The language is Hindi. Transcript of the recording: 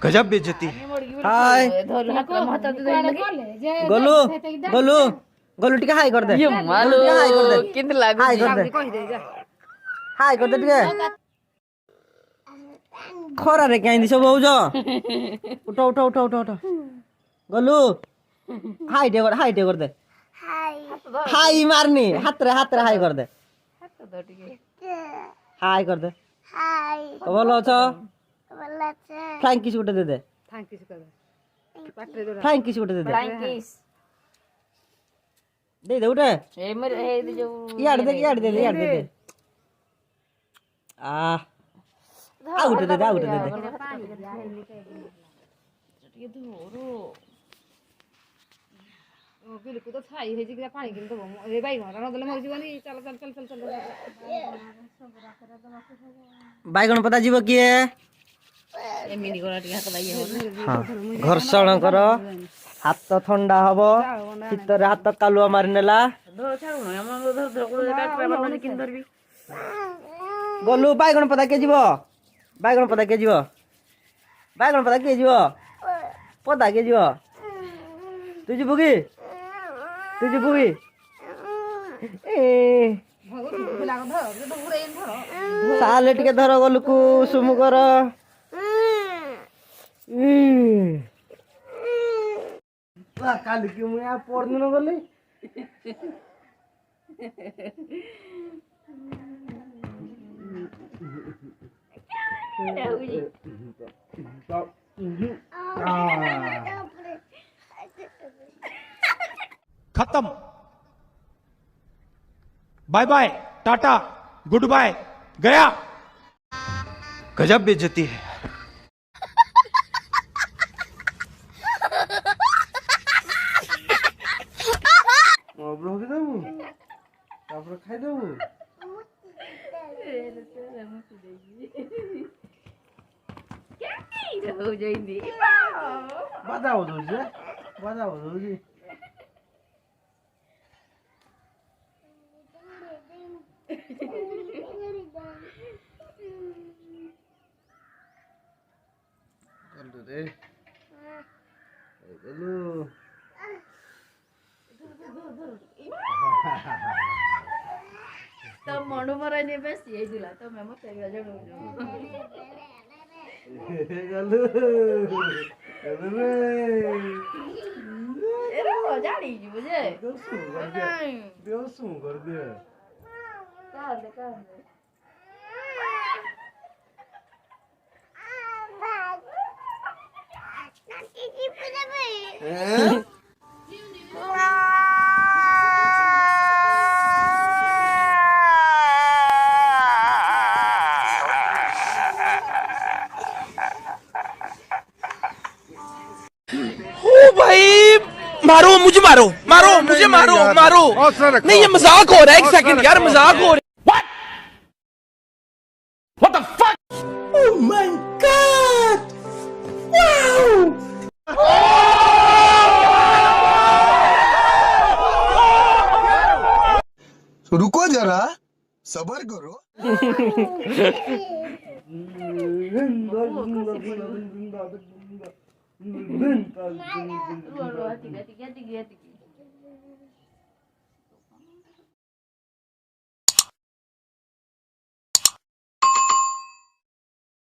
गजब बेइज्जती हाय गोलू गोलू गोलू टिके हाय कर दे मालू किंत लागु हाय कर दे हाय कर दे टिके खरा रे काई दिसो बहुज उठो उठो उठो उठो उठो गोलू हाय कर दे हाय मारनी हाथ रे हाय कर दे हाय कर दे हाय तो बोलो अच्छा फ्लाइंग किस उठे दे दे फ्लाइंग किस उठे दे दे दे दे उठे ए मेरे ए जो यार दे दे आ उठे दे ये धोरो ओ बिल्कुल तो छाई है जी के पानी किन दबो ए भाई घरा न दले मर जीवनी चल बाइगण पता जीव किए एमिनी गोरा टिका कलाई घर्षण कर हाथ ठंडा हबो शीतर हाथ कालुआ मारि नेला गोलू बाइगण पता के जीव बाइगण पता के जीव पता के जीव तुझी बुगी साले टिके धर गोलू को सुमु कर काली कि मु या परदिन गली खत्म bye bye tata good bye गया गजब बेइज्जती है खाई देबू बाधा हो जाऊँ तो मनु मराई ने बेस यही दिला तो मैं मत गजब गलू एरे हो जानी जी मुझे देव कर दे कर दे मारो मुझे मारो नहीं ये मजाक हो रहा है एक सेकंड यार मजाक हो रहा है What the fuck Oh my god Wow रुको जरा सबर करो tiga